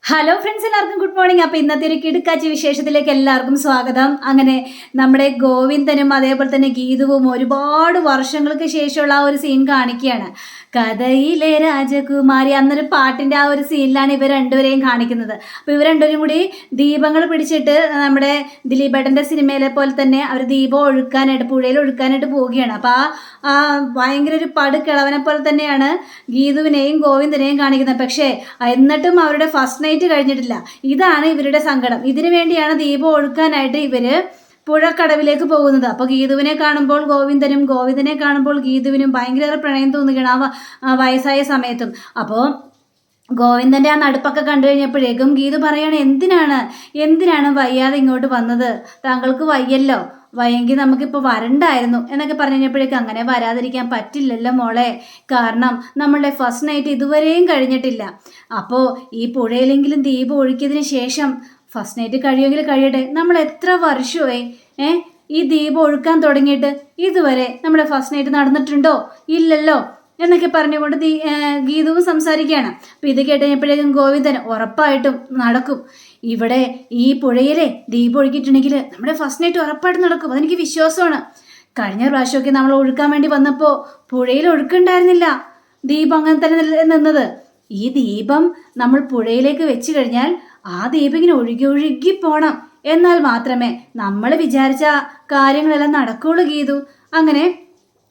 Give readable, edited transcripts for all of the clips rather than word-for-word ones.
Hello friends, എല്ലാവർക്കും good morning. അപ്പോൾ ഇന്നത്തെ ഒരു കിടുക്കാച്ചി വിശേഷത്തിലേക്ക് എല്ലാവർക്കും സ്വാഗതം. അങ്ങനെ നമ്മുടെ ഗോവിന്ദനും അതേപോലെ തന്നെ ഗീതുവും ഒരുപാട് വർഷങ്ങൾക്ക് ശേഷമുള്ള ആ ഒരു സീൻ കാണിക്കുകയാണ്. കഥയിലെ രാജകുമാരി എന്നൊരു പാട്ടിൻ്റെ ആ ഒരു സീനിലാണ് ഇവർ രണ്ടുപേരെയും കാണിക്കുന്നത്. അപ്പോൾ ഇവർ രണ്ടുപേരും കൂടി ദീപങ്ങൾ പിടിച്ചിട്ട് നമ്മുടെ ദിലീപേട്ടൻ്റെ സിനിമയിലെ പോലെ തന്നെ അവർ ദീപം ഒഴുക്കാനായിട്ട് പുഴയിൽ ഒഴുക്കാനായിട്ട് പോവുകയാണ്. അപ്പോൾ ആ ഭയങ്കര ഒരു പടുക്കിളവനെ പോലെ തന്നെയാണ് ഗീതുവിനെയും ഗോവിന്ദനെയും കാണിക്കുന്നത്. പക്ഷേ എന്നിട്ടും അവരുടെ ഫസ്റ്റ് നൈറ്റ് കഴിഞ്ഞിട്ടില്ല. ഇതാണ് ഇവരുടെ സങ്കടം. ഇതിനു വേണ്ടിയാണ് ദീപം ഒഴുക്കാനായിട്ട് ഇവർ പുഴക്കടവിലേക്ക് പോകുന്നത്. അപ്പോൾ ഗീതുവിനെ കാണുമ്പോൾ ഗോവിന്ദനും, ഗോവിന്ദനെ കാണുമ്പോൾ ഗീതുവിനും ഭയങ്കര പ്രണയം തോന്നുകയാണ് ആ വയസ്സായ സമയത്തും. അപ്പോൾ ഗോവിന്ദൻ്റെ ആ നടുപ്പൊക്കെ കണ്ടു കഴിഞ്ഞപ്പോഴേക്കും ഗീതു പറയാണ്, എന്തിനാണ് വയ്യാതെ ഇങ്ങോട്ട് വന്നത്? താങ്കൾക്ക് വയ്യല്ലോ, വയ്യെങ്കിൽ നമുക്കിപ്പോൾ വരണ്ടായിരുന്നു എന്നൊക്കെ പറഞ്ഞു കഴിഞ്ഞപ്പോഴേക്കും അങ്ങനെ വരാതിരിക്കാൻ പറ്റില്ലല്ലോ മോളെ, കാരണം നമ്മളുടെ ഫസ്റ്റ് നൈറ്റ് ഇതുവരെയും കഴിഞ്ഞിട്ടില്ല. അപ്പോൾ ഈ പുഴയിലെങ്കിലും ദീപം ഒഴുക്കിയതിന് ശേഷം ഫസ്റ്റ് നൈറ്റ് കഴിയുമെങ്കിൽ കഴിയട്ടെ. നമ്മൾ എത്ര വർഷമായി ഈ ദീപം ഒഴുക്കാൻ തുടങ്ങിയിട്ട് ഇതുവരെ നമ്മുടെ ഫസ്റ്റ് നൈറ്റ് നടന്നിട്ടുണ്ടോ? ഇല്ലല്ലോ എന്നൊക്കെ പറഞ്ഞുകൊണ്ട് ഗീതവും സംസാരിക്കുകയാണ്. അപ്പം ഇത് കേട്ടുകഴിഞ്ഞപ്പോഴേക്കും ഗോവിന്ദൻ ഉറപ്പായിട്ടും നടക്കും, ഇവിടെ ഈ പുഴയിലെ ദീപം ഒഴുക്കിയിട്ടുണ്ടെങ്കിൽ നമ്മുടെ ഫസ്റ്റ് നൈറ്റ് ഉറപ്പായിട്ടും നടക്കും, അതെനിക്ക് വിശ്വാസമാണ്. കഴിഞ്ഞ പ്രാവശ്യമൊക്കെ നമ്മൾ ഒഴുക്കാൻ വേണ്ടി വന്നപ്പോൾ പുഴയിൽ ഒഴുക്കുണ്ടായിരുന്നില്ല, ദീപം അങ്ങനെ തന്നെ നിന്നത്. ഈ ദീപം നമ്മൾ പുഴയിലേക്ക് വെച്ച് കഴിഞ്ഞാൽ ആ ദീപം ഇങ്ങനെ ഒഴുകി പോകണം, എന്നാൽ മാത്രമേ നമ്മൾ വിചാരിച്ച കാര്യങ്ങളെല്ലാം നടക്കുകയുള്ളൂ ഗീതു. അങ്ങനെ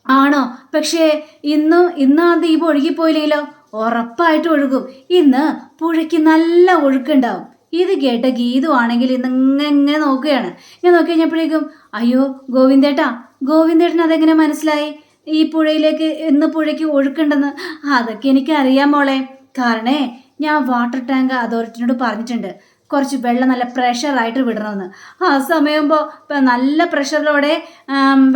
ആണോ? പക്ഷേ ഇന്ന് ആ ദീപം ഒഴുകിപ്പോയില്ലെങ്കിലോ? ഉറപ്പായിട്ട് ഒഴുകും. ഇന്ന് പുഴയ്ക്ക് നല്ല ഒഴുക്കുണ്ടാവും. ഇത് കേട്ട ഗീതു ആണെങ്കിൽ ഇങ്ങനെ നോക്കുകയാണ്. ഞാൻ നോക്കി കഴിഞ്ഞപ്പോഴേക്കും അയ്യോ ഗോവിന്ദേട്ടൻ അതെങ്ങനെ മനസ്സിലായി ഈ പുഴയിലേക്ക് ഇന്ന് പുഴയ്ക്ക് ഒഴുക്കുണ്ടെന്ന്? അതൊക്കെ എനിക്ക് അറിയാം മോളെ, കാരണേ ഞാൻ വാട്ടർ ടാങ്ക് അതോറിറ്റിനോട് പറഞ്ഞിട്ടുണ്ട് കുറച്ച് വെള്ളം നല്ല പ്രഷറായിട്ട് വിടണമെന്ന്. ആ സമയമാകുമ്പോൾ നല്ല പ്രഷറിലൂടെ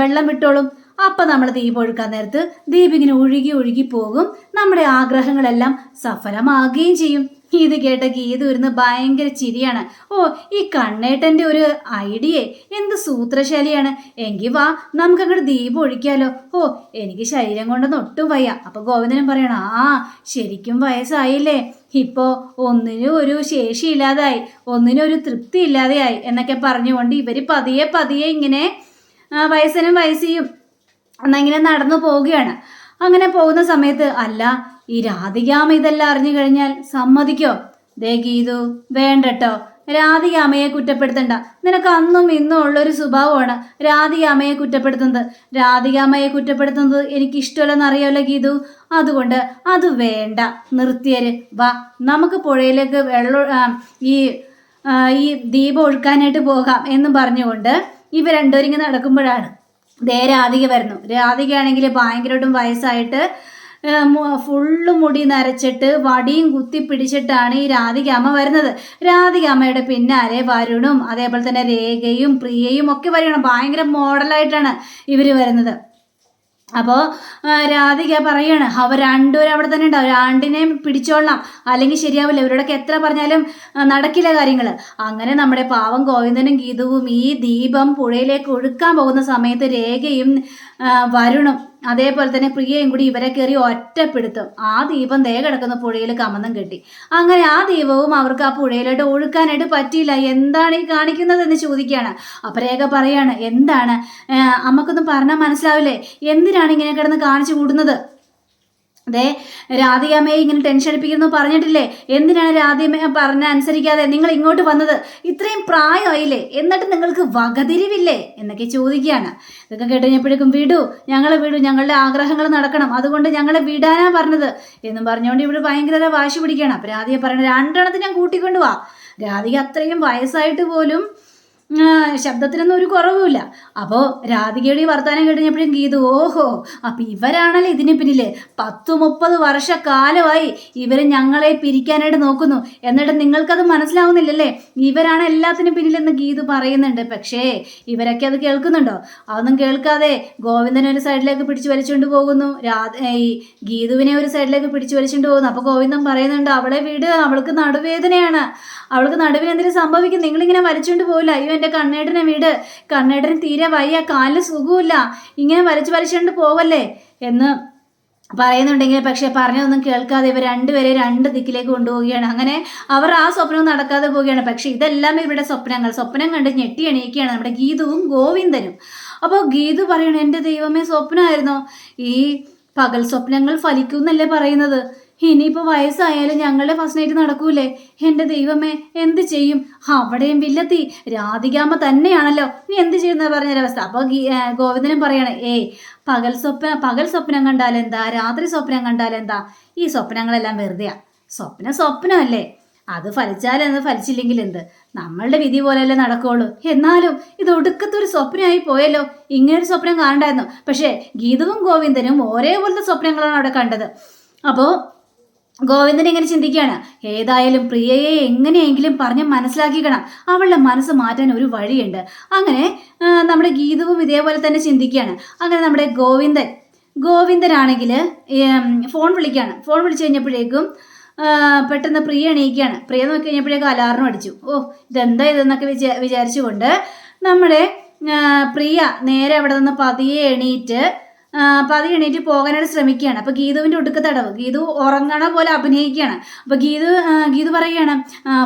വെള്ളം വിട്ടോളും. അപ്പം നമ്മൾ ദീപം ഒഴുക്കാൻ നേരത്ത് ദീപം ഇങ്ങനെ ഒഴുകി പോകും, നമ്മുടെ ആഗ്രഹങ്ങളെല്ലാം സഫലമാകുകയും ചെയ്യും. ഇത് കേട്ട ഗീതു ഇരുന്ന് ഭയങ്കര ചിരിയാണ്. ഓ, ഈ കണ്ണേട്ടൻ്റെ ഒരു ഐഡിയയെ എന്ത് സൂത്രശാലിയാണ്. എങ്കിൽ വാ നമുക്കങ്ങോട്ട് ദീപം ഒഴിക്കാലോ. ഓ, എനിക്ക് ശരീരം കൊണ്ടൊന്നും ഒട്ടും വയ്യ. അപ്പോൾ ഗോവിന്ദനും പറയണം, ആ ശരിക്കും വയസ്സായില്ലേ, ഇപ്പോൾ ഒന്നിനും ഒരു ശേഷിയില്ലാതായി, ഒന്നിനും ഒരു തൃപ്തി ഇല്ലാതെയായി എന്നൊക്കെ പറഞ്ഞുകൊണ്ട് ഇവർ പതിയെ ഇങ്ങനെ വയസ്സനും വയസ്സിയും എന്നിങ്ങനെ നടന്നു പോവുകയാണ്. അങ്ങനെ പോകുന്ന സമയത്ത് അല്ല, ഈ രാധികാമ്മ ഇതെല്ലാം അറിഞ്ഞു കഴിഞ്ഞാൽ സമ്മതിക്കോ? ദേ ഗീതു, വേണ്ടട്ടോ, രാധികാമ്മയെ കുറ്റപ്പെടുത്തണ്ട. നിനക്ക് അന്നും ഇന്നും ഉള്ളൊരു സ്വഭാവമാണ് രാധികാമ്മയെ കുറ്റപ്പെടുത്തുന്നത്. രാധികാമ്മയെ കുറ്റപ്പെടുത്തുന്നത് എനിക്കിഷ്ടമല്ലെന്ന് അറിയാമല്ലോ ഗീതു, അതുകൊണ്ട് അത് വേണ്ട, നിർത്തിയര്. വാ നമുക്ക് പുഴയിലേക്ക് ഈ ദീപം ഒഴുക്കാനായിട്ട് പോകാം എന്നും പറഞ്ഞുകൊണ്ട് ഇവർ രണ്ടുപേരും ഇങ്ങനെ നടക്കുമ്പോഴാണ് രാധിക വരുന്നു. രാധികയാണെങ്കിൽ ഭയങ്കരമായിട്ടും വയസ്സായിട്ട് ഫുള്ള് മുടി നരച്ചിട്ട് വടിയും കുത്തി പിടിച്ചിട്ടാണ് ഈ രാധികാമ്മ വരുന്നത്. രാധികാമ്മയുടെ പിന്നാലെ വരുണും അതേപോലെ തന്നെ രേഖയും പ്രിയയും ഒക്കെ വരണം. ഭയങ്കര മോഡലായിട്ടാണ് ഇവർ വരുന്നത്. അപ്പോൾ രാധിക പറയാണ്, അവർ രണ്ടുപേരും അവിടെ തന്നെ ഉണ്ടാവും, രണ്ടിനെയും പിടിച്ചോളണം, അല്ലെങ്കിൽ ശരിയാവില്ല, ഇവരോടൊക്കെ എത്ര പറഞ്ഞാലും നടക്കില്ല കാര്യങ്ങൾ. അങ്ങനെ നമ്മുടെ പാവം ഗോവിന്ദനും ഗീതുവും ഈ ദീപം പുഴയിലേക്ക് ഒഴുക്കാൻ പോകുന്ന സമയത്ത് രേഖയും വരുണും അതേപോലെ തന്നെ പ്രിയയും കൂടി ഇവരെ കയറി ഒറ്റപ്പെടുത്തും. ആ ദീപം കിടക്കുന്ന പുഴയിൽ കമന്നും കെട്ടി. അങ്ങനെ ആ ദീപവും അവർക്ക് ആ പുഴയിലോട്ട് ഒഴുക്കാനായിട്ട് പറ്റിയില്ല. എന്താണ് ഈ കാണിക്കുന്നത് എന്ന് ചോദിക്കുകയാണ്. അപ്പം രേഖ പറയാണ്, എന്താണ് അമ്മക്കൊന്നും പറഞ്ഞാൽ മനസ്സിലാവില്ലേ, എന്തിനാണ് ഇങ്ങനെ കിടന്ന് കാണിച്ചു കൂടുന്നത്? അതെ, രാധികാമ്മയെ ഇങ്ങനെ ടെൻഷൻ അടിപ്പിക്കുന്നു പറഞ്ഞിട്ടില്ലേ, എന്തിനാണ് രാധികാമ്മയെ പറഞ്ഞ അനുസരിക്കാതെ നിങ്ങൾ ഇങ്ങോട്ട് വന്നത്? ഇത്രയും പ്രായമായില്ലേ, എന്നിട്ട് നിങ്ങൾക്ക് വകതിരിവില്ലേ എന്നൊക്കെ ചോദിക്കുകയാണ്. ഇതൊക്കെ കേട്ടുകഴിഞ്ഞപ്പോഴേക്കും ഞങ്ങളെ വിടൂ, ഞങ്ങളുടെ ആഗ്രഹങ്ങൾ നടക്കണം, അതുകൊണ്ട് ഞങ്ങളെ വിടാനാ പറഞ്ഞത് എന്നും പറഞ്ഞുകൊണ്ട് ഇവിടെ ഭയങ്കര വാശി പിടിക്കുകയാണ്. അപ്പം രാധിക പറയണത്, രണ്ടെണ്ണത്തിന് ഞാൻ കൂട്ടിക്കൊണ്ടുപോവാ. രാധിക അത്രയും വയസ്സായിട്ട് പോലും ശബ്ദത്തിനൊന്നും ഒരു കുറവുമില്ല. അപ്പോൾ രാധികയുടെ വർത്തമാനം കഴിഞ്ഞപ്പോഴും ഗീതു, ഓഹോ, അപ്പം ഇവരാണല്ലോ ഇതിന് പിന്നില്, 10-30 വർഷക്കാലമായി ഇവർ ഞങ്ങളെ പിരിക്കാനായിട്ട് നോക്കുന്നു, എന്നിട്ട് നിങ്ങൾക്കത് മനസ്സിലാവുന്നില്ലല്ലേ, ഇവരാണ് എല്ലാത്തിനും പിന്നിലെന്ന് ഗീതു പറയുന്നുണ്ട്. പക്ഷേ ഇവരൊക്കെ അത് കേൾക്കുന്നുണ്ടോ? അതൊന്നും കേൾക്കാതെ ഗോവിന്ദനെ ഒരു സൈഡിലേക്ക് പിടിച്ചു വലിച്ചുകൊണ്ട് പോകുന്നു, ഈ ഗീതുവിനെ ഒരു സൈഡിലേക്ക് പിടിച്ചു വലിച്ചുകൊണ്ട് പോകുന്നു. അപ്പോൾ ഗോവിന്ദൻ പറയുന്നുണ്ട്, അവളെ വിട്, അവൾക്ക് നടുവേദനയാണ്, അവൾക്ക് നടുവിന് എന്തെങ്കിലും സംഭവിക്കും, നിങ്ങളിങ്ങനെ വലിച്ചുകൊണ്ട് പോകില്ല. അയ്യോ എൻ്റെ കണ്ണേട്ടനെ വീട്, കണ്ണേട്ടന് തീരെ വയ്യ, കാലിന് സുഖമില്ല, ഇങ്ങനെ വലിച്ചുകൊണ്ട് പോവല്ലേ എന്ന് പറയുന്നുണ്ടെങ്കിൽ പക്ഷെ പറഞ്ഞതൊന്നും കേൾക്കാതെ ഇവർ രണ്ടുപേരെ രണ്ട് ദിക്കിലേക്ക് കൊണ്ടുപോവുകയാണ്. അങ്ങനെ അവർ ആ സ്വപ്നവും നടക്കാതെ പോവുകയാണ്. പക്ഷെ ഇതെല്ലാം ഇവരുടെ സ്വപ്നം കണ്ട് ഞെട്ടി എണീക്കുകയാണ് നമ്മുടെ ഗീതുവും ഗോവിന്ദനും. അപ്പോൾ ഗീതു പറയണം, എൻ്റെ ദൈവമേ, സ്വപ്നമായിരുന്നോ? ഈ പകൽ സ്വപ്നങ്ങൾ ഫലിക്കും എന്നല്ലേ പറയുന്നത്? ഇനിയിപ്പോൾ വയസ്സായാലും ഞങ്ങളുടെ ഫസ്റ്റ് നൈറ്റ് നടക്കൂലേ? എൻ്റെ ദൈവമേ, എന്ത് ചെയ്യും? അവിടെയും വില്ലത്തി രാധികാമ്മ തന്നെയാണല്ലോ, നീ എന്ത് ചെയ്യുന്ന പറഞ്ഞൊരവസ്ഥ. അപ്പോൾ ഗോവിന്ദനും പറയണേ, പകൽ സ്വപ്നം കണ്ടാലെന്താ, രാത്രി സ്വപ്നം കണ്ടാലെന്താ? ഈ സ്വപ്നങ്ങളെല്ലാം വെറുതെയാ. സ്വപ്നമല്ലേ, അത് ഫലിച്ചാലെന്ത് ഫലിച്ചില്ലെങ്കിൽ എന്ത്, നമ്മളുടെ വിധി പോലെയല്ലേ നടക്കുള്ളൂ. എന്നാലും ഇത് ഒടുക്കത്തൊരു സ്വപ്നമായി പോയല്ലോ. ഇങ്ങനൊരു സ്വപ്നം കാണണ്ടായിരുന്നു. പക്ഷേ ഗീതവും ഗോവിന്ദനും ഒരേപോലത്തെ സ്വപ്നങ്ങളാണ് അവിടെ കണ്ടത്. അപ്പോൾ ഗോവിന്ദൻ ഇങ്ങനെ ചിന്തിക്കുകയാണ്, ഏതായാലും പ്രിയയെ എങ്ങനെയെങ്കിലും പറഞ്ഞ് മനസ്സിലാക്കിക്കണം, അവളുടെ മനസ്സ് മാറ്റാൻ ഒരു വഴിയുണ്ട്. അങ്ങനെ നമ്മുടെ ഗീതവും ഇതേപോലെ തന്നെ ചിന്തിക്കുകയാണ്. അങ്ങനെ നമ്മുടെ ഗോവിന്ദനാണെങ്കിൽ ഫോൺ വിളിച്ചു കഴിഞ്ഞപ്പോഴേക്കും പെട്ടെന്ന് പ്രിയ എണീക്കുകയാണ്. പ്രിയ നോക്കി കഴിഞ്ഞപ്പോഴേക്കും അലാറം അടിച്ചു. ഇതെന്താ ഇതെന്നൊക്കെ വിചാരിച്ചുകൊണ്ട് നമ്മുടെ പ്രിയ നേരെ അവിടെ നിന്ന് പതിയെ എണീറ്റ് പോകാനായിട്ട് ശ്രമിക്കുകയാണ്. അപ്പോൾ ഗീതുവിൻ്റെ ഒടുക്കത്തടവ്, ഗീതു ഉറങ്ങണ പോലെ അഭിനയിക്കുകയാണ്. അപ്പോൾ ഗീതു പറയുകയാണ്,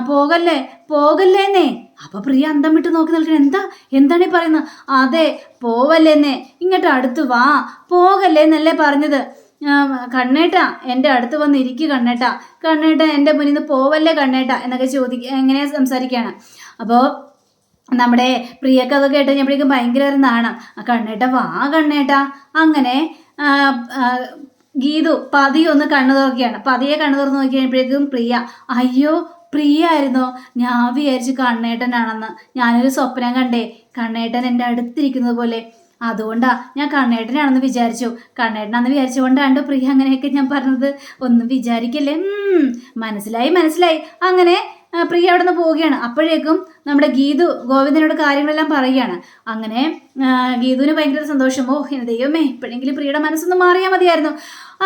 പോകല്ലേന്നേ. അപ്പോൾ പ്രിയ അന്തം വിട്ട് നോക്കി നിൽക്കണം. എന്താണ് ഈ പറയുന്നത്? അതെ, പോവല്ലേന്നേ, ഇങ്ങോട്ട് അടുത്ത് വാ, പോകല്ലേന്നല്ലേ പറഞ്ഞത്. കണ്ണേട്ടാ, എൻ്റെ അടുത്ത് വന്ന് ഇരിക്കുക കണ്ണേട്ടാ, എൻ്റെ മുന്നിൽ നിന്ന് പോവല്ലേ കണ്ണേട്ടാ എന്നൊക്കെ എങ്ങനെ സംസാരിക്കുകയാണ്. അപ്പോൾ നമ്മുടെ പ്രിയക്ക് അത് കേട്ട് കഴിഞ്ഞപ്പോഴേക്കും ഭയങ്കര ഒരു നാണം. കണ്ണേട്ടാ. അങ്ങനെ ഗീതു പതിയെ കണ്ണു തുറന്ന് നോക്കി കഴിഞ്ഞപ്പോഴേക്കും പ്രിയ, അയ്യോ പ്രിയ ആയിരുന്നോ? ഞാൻ വിചാരിച്ചു കണ്ണേട്ടനാണെന്ന്. ഞാനൊരു സ്വപ്നം കണ്ടേ, കണ്ണേട്ടൻ എൻ്റെ അടുത്തിരിക്കുന്നത് പോലെ, അതുകൊണ്ടാ ഞാൻ കണ്ണേട്ടനാണെന്ന് വിചാരിച്ചുകൊണ്ടാണ് പ്രിയ അങ്ങനെയൊക്കെ ഞാൻ പറഞ്ഞത്. ഒന്നും വിചാരിക്കല്ലേ. മനസ്സിലായി. അങ്ങനെ പ്രിയ അവിടെ നിന്ന് പോവുകയാണ്. അപ്പോഴേക്കും നമ്മുടെ ഗീതു ഗോവിന്ദനോട് കാര്യങ്ങളെല്ലാം പറയുകയാണ്. അങ്ങനെ ഗീതുവിന് ഭയങ്കര സന്തോഷം. ദൈവമേ, ഇപ്പോഴെങ്കിലും പ്രിയയുടെ മനസ്സൊന്ന് മാറിയാൽ മതിയായിരുന്നു.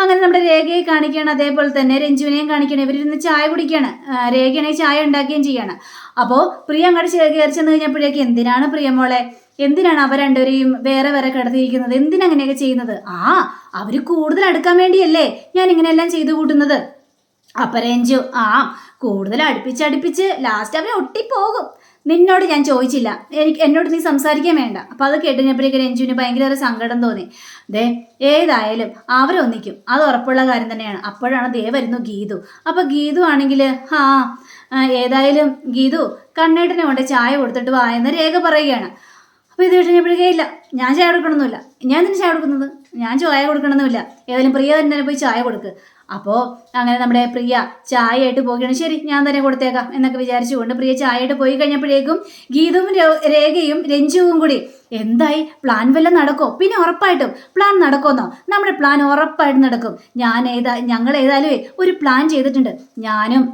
അങ്ങനെ നമ്മുടെ രേഖയെ കാണിക്കുകയാണ്, അതേപോലെ തന്നെ രഞ്ജുവിനെയും കാണിക്കുകയാണ്. ഇവരിരുന്ന് ചായ കുടിക്കുകയാണ്. രേഖയാണെങ്കിൽ ചായ ഉണ്ടാക്കുകയും ചെയ്യാണ്. അപ്പോൾ പ്രിയ അങ്ങോട്ട് കയറി ചെന്ന് കഴിഞ്ഞപ്പോഴേക്കും, എന്തിനാണ് അവർ രണ്ടുപേരെയും വേറെ കിടത്തിയിരിക്കുന്നത്? എന്തിനങ്ങനെയൊക്കെ ചെയ്യുന്നത്? അവർ കൂടുതൽ അടുക്കാൻ വേണ്ടിയല്ലേ ഞാൻ ഇങ്ങനെയെല്ലാം ചെയ്തു കൂട്ടുന്നത്. അപ്പം രഞ്ജു, കൂടുതൽ അടുപ്പിച്ച് ലാസ്റ്റ് അവരെ ഒട്ടിപ്പോകും. നിന്നോട് ഞാൻ ചോദിച്ചില്ല, എന്നോട് നീ സംസാരിക്കാൻ വേണ്ട. അപ്പം അത് കേട്ടുകഴിഞ്ഞപ്പോഴേക്കും രഞ്ജുവിന് ഭയങ്കര സങ്കടം തോന്നി. ഏതായാലും അവരൊന്നിക്കും, അത് ഉറപ്പുള്ള കാര്യം തന്നെയാണ്. അപ്പോഴാണ് വരുന്നു ഗീതു. അപ്പം ഗീതു ആണെങ്കിൽ ഏതായാലും ഗീതു കണ്ണേട്ടനെ കൊണ്ട് ചായ കൊടുത്തിട്ട് വായെന്ന് രേഖ പറയുകയാണ്. അപ്പോൾ ഇത് കഴിഞ്ഞപ്പോഴേക്കേ ഇല്ല, ഞാൻ ചായ കൊടുക്കണമെന്നില്ല. ഞാൻ തന്നെ ചായ കൊടുക്കുന്നത്, ഞാൻ ചായ കൊടുക്കണമെന്നില്ല. ഏതായാലും പ്രിയ തന്നെ പോയി ചായ കൊടുക്ക്. അപ്പോൾ അങ്ങനെ നമ്മുടെ പ്രിയ ചായയായിട്ട് പോവുകയാണ്. ശരി, ഞാൻ തന്നെ കൊടുത്തേക്കാം എന്നൊക്കെ വിചാരിച്ചുകൊണ്ട് പ്രിയ ചായയായിട്ട് പോയി കഴിഞ്ഞപ്പോഴേക്കും ഗീതവും രേഖയും രഞ്ജുവും കൂടി, എന്തായി, പ്ലാൻ വല്ലതും നടക്കോ? പിന്നെ ഉറപ്പായിട്ടും പ്ലാൻ നടക്കുമെന്നോ? നമ്മുടെ പ്ലാൻ ഉറപ്പായിട്ടും നടക്കും. ഞങ്ങൾ ഏതായാലും ഒരു പ്ലാൻ ചെയ്തിട്ടുണ്ട്. ഞാനും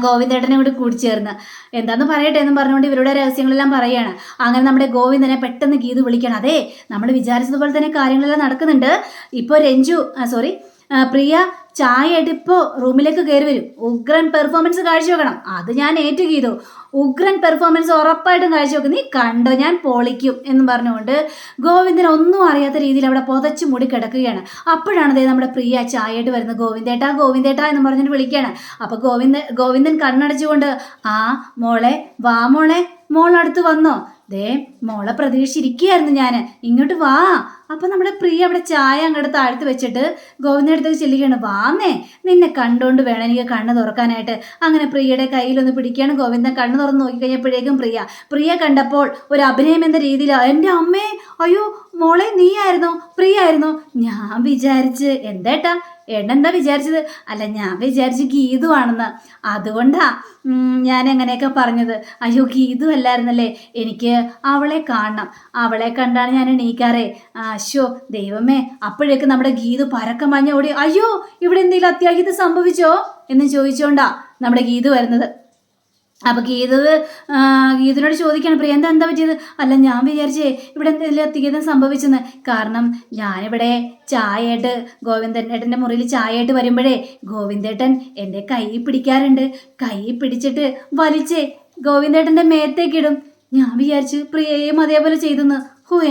ഗോവിന്ദേട്ടനെ കൂടി ചേർന്ന് എന്താന്ന് പറയട്ടെ എന്നും പറഞ്ഞുകൊണ്ട് ഇവരുടെ രഹസ്യങ്ങളെല്ലാം പറയുകയാണ്. അങ്ങനെ നമ്മുടെ ഗോവിന്ദനെ പെട്ടെന്ന് ഗീതു വിളിക്കണം. അതെ, നമ്മൾ വിചാരിച്ചതുപോലെ തന്നെ കാര്യങ്ങളെല്ലാം നടക്കുന്നുണ്ട്. ഇപ്പോൾ പ്രിയ ചായയായിട്ട് ഇപ്പോൾ റൂമിലേക്ക് കയറി വരും. ഉഗ്രൻ പെർഫോമൻസ് കാഴ്ചവെക്കണം. അത് ഞാൻ ചെയ്തു. ഉഗ്രൻ പെർഫോമൻസ് ഉറപ്പായിട്ടും കാഴ്ചവെക്കും. നീ കണ്ടോ, ഞാൻ പൊളിക്കും എന്നും പറഞ്ഞുകൊണ്ട് ഗോവിന്ദൻ ഒന്നും അറിയാത്ത രീതിയിൽ അവിടെ പുതച്ചു മൂടി കിടക്കുകയാണ്. അപ്പോഴാണ് നമ്മുടെ പ്രിയ ചായയായിട്ട് വരുന്നത്. ഗോവിന്ദേട്ടാ എന്ന് പറഞ്ഞിട്ട് വിളിക്കുകയാണ്. അപ്പോൾ ഗോവിന്ദൻ കണ്ണടച്ചുകൊണ്ട്, വാ മോളടുത്ത് വന്നോ? മോളെ പ്രതീക്ഷിച്ചിരിക്കുകയായിരുന്നു ഞാൻ, ഇങ്ങോട്ട് വാ. അപ്പം നമ്മുടെ പ്രിയ അവിടെ ചായ അങ്ങോട്ട് താഴ്ത്തി വെച്ചിട്ട് ഗോവിന്ദൻ്റെ അടുത്തേക്ക് ചെല്ലുകയാണ്. വാന്നേ, നിന്നെ കണ്ടുകൊണ്ട് വേണം എനിക്ക് കണ്ണ് തുറക്കാനായിട്ട്. അങ്ങനെ പ്രിയയുടെ കയ്യിലൊന്ന് പിടിക്കുകയാണ്. ഗോവിന്ദൻ കണ്ണ് തുറന്ന് നോക്കിക്കഴിഞ്ഞപ്പോഴേക്കും പ്രിയ കണ്ടപ്പോൾ ഒരു അഭിനയം എന്ന രീതിയിലാണ്, എൻ്റെ അമ്മേ, അയ്യോ മോളെ, നീയായിരുന്നോ? പ്രിയ ആയിരുന്നോ? ഞാൻ വിചാരിച്ച്, എന്താ വിചാരിച്ചത്? അല്ല, ഞാൻ വിചാരിച്ച് ഗീതു ആണെന്ന്. അതുകൊണ്ടാ ഞാൻ എങ്ങനെയൊക്കെ പറഞ്ഞത്. അയ്യോ, ഗീതു അല്ലായിരുന്നല്ലേ, എനിക്ക് അവളെ കാണണം, അവളെ കണ്ടാണ് ഞാൻ എണീക്കാറേ. ദൈവമേ, അപ്പോഴേക്ക് നമ്മുടെ ഗീതു പരക്കം മഞ്ഞ ഓടി, അയ്യോ ഇവിടെ എന്തെങ്കിലും അത്യാഹിതം സംഭവിച്ചോ എന്ന് ചോദിച്ചോണ്ടാ നമ്മുടെ ഗീതു വരുന്നത്. അപ്പോൾ ഗീതുവിനോട് ചോദിക്കുകയാണ്, പ്രിയ എന്താ പറ്റിയത്? അല്ല, ഞാൻ വിചാരിച്ചേ ഇവിടെ എന്തെങ്കിലും അത്യാഹിതം സംഭവിച്ചെന്ന്. കാരണം ഞാനിവിടെ ചായയായിട്ട് ഗോവിന്ദേട്ടൻ്റെ മുറിയിൽ ചായയായിട്ട് വരുമ്പോഴേ ഗോവിന്ദേട്ടൻ എൻ്റെ കൈ പിടിക്കാറുണ്ട്. കൈ പിടിച്ചിട്ട് വലിച്ചേ ഗോവിന്ദേട്ടൻ്റെ മേത്തേക്കിടും. ഞാൻ വിചാരിച്ചു പ്രിയയും അതേപോലെ ചെയ്തെന്ന്.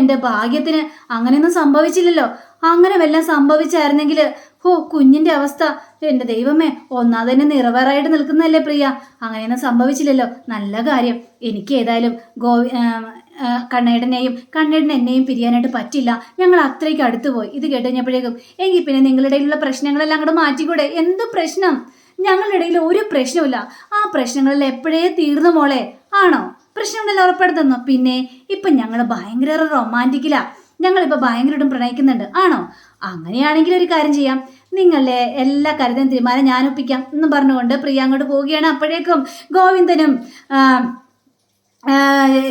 എൻ്റെ ഭാഗ്യത്തിന് അങ്ങനെയൊന്നും സംഭവിച്ചില്ലല്ലോ. അങ്ങനെ വല്ലതും സംഭവിച്ചായിരുന്നെങ്കിൽ കുഞ്ഞിന്റെ അവസ്ഥ, എൻ്റെ ദൈവമേ, ഒന്നാതെ നിറവേറായിട്ട് നിൽക്കുന്നതല്ലേ പ്രിയ. അങ്ങനെയൊന്നും സംഭവിച്ചില്ലല്ലോ, നല്ല കാര്യം. എനിക്ക് ഏതായാലും കണ്ണേടൻ എന്നെയും പിരിയാനായിട്ട് പറ്റില്ല, ഞങ്ങൾ അത്രയ്ക്ക് അടുത്ത് പോയി. ഇത് കേട്ടുകഴിഞ്ഞപ്പോഴേക്കും എങ്കിൽ പിന്നെ നിങ്ങളുടെ ഇടയിലുള്ള പ്രശ്നങ്ങളെല്ലാം അങ്ങോട്ട് മാറ്റിക്കൂടെ? എന്ത് പ്രശ്നം? ഞങ്ങളുടെ ഇടയിൽ ഒരു പ്രശ്നമില്ല, ആ പ്രശ്നങ്ങളിൽ എപ്പോഴേ തീർന്നു മോളെ. ആണോ? പ്രശ്നങ്ങളെല്ലാം ഉറപ്പെടുത്തുന്നു. പിന്നെ ഇപ്പം ഞങ്ങൾ ഭയങ്കര റൊമാൻറ്റിക്കിലാ, ഞങ്ങളിപ്പോൾ ഭയങ്കരമായിട്ടും പ്രണയിക്കുന്നുണ്ട്. ആണോ? അങ്ങനെയാണെങ്കിൽ ഒരു കാര്യം ചെയ്യാം, നിങ്ങളുടെ എല്ലാ കാര്യത്തിനും തീരുമാനം ഞാൻ ഒപ്പിക്കാം എന്നും പറഞ്ഞുകൊണ്ട് പ്രിയ അങ്ങോട്ട് പോവുകയാണ്. അപ്പോഴേക്കും ഗോവിന്ദനും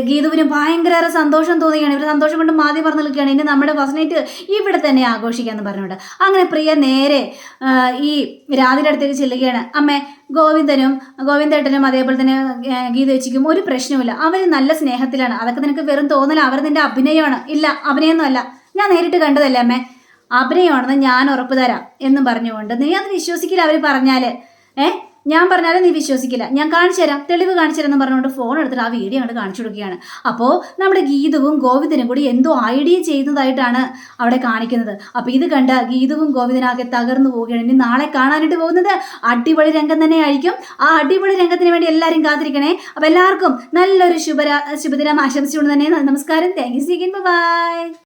ഗീതുവിനും ഭയങ്കര സന്തോഷം തോന്നുകയാണ്. ഇവർ സന്തോഷം കൊണ്ട് മാദ്യം പറഞ്ഞു നിൽക്കുകയാണ്, ഇനി നമ്മുടെ ഫസ്റ്റ് നൈറ്റ് ഇവിടെ തന്നെ ആഘോഷിക്കാമെന്ന് പറഞ്ഞുകൊണ്ട്. അങ്ങനെ പ്രിയ നേരെ ഈ രാധിയുടെ അടുത്തേക്ക് ചെല്ലുകയാണ്. അമ്മേ, ഗോവിന്ദേട്ടനും അതേപോലെ തന്നെ ഗീത ചേച്ചിക്കും ഒരു പ്രശ്നവുമില്ല, അവർ നല്ല സ്നേഹത്തിലാണ്. അതൊക്കെ നിനക്ക് വെറും തോന്നല, അവർ നിന്റെ അഭിനയമാണ്. ഇല്ല, അഭിനയമൊന്നും അല്ല, ഞാൻ നേരിട്ട് കണ്ടതല്ലേ അമ്മേ, അഭിനയമാണെന്ന് ഞാൻ ഉറപ്പ് തരാം എന്നും പറഞ്ഞുകൊണ്ട്. നീ അത് വിശ്വസിക്കില്ല അവർ പറഞ്ഞാൽ, ഞാൻ പറഞ്ഞാലും നീ വിശ്വസിക്കില്ല, ഞാൻ കാണിച്ചു തരാം, തെളിവ് കാണിച്ചു തരാം എന്ന് പറഞ്ഞുകൊണ്ട് ഫോൺ എടുത്തിട്ട് ആ വീഡിയോ അങ്ങോട്ട് കാണിച്ചു കൊടുക്കുകയാണ്. അപ്പോൾ നമ്മുടെ ഗീതുവും ഗോവിന്ദനും കൂടി എന്തോ ഐഡിയ ചെയ്യുന്നതായിട്ടാണ് അവിടെ കാണിക്കുന്നത്. അപ്പോൾ ഇത് കണ്ട ഗീതുവും ഗോവിന്ദനാകെ തകർന്നു പോവുകയാണ്. ഇനി നാളെ കാണാനായിട്ട് പോകുന്നത് അടിപൊളി രംഗം തന്നെയായിരിക്കും. ആ അടിപൊളി രംഗത്തിന് വേണ്ടി എല്ലാവരും കാത്തിരിക്കണേ. അപ്പോൾ എല്ലാവർക്കും നല്ലൊരു ശുഭദിനം ആശംസിച്ചുകൊണ്ട് തന്നെ നമസ്കാരം. Thank you. ബൈ.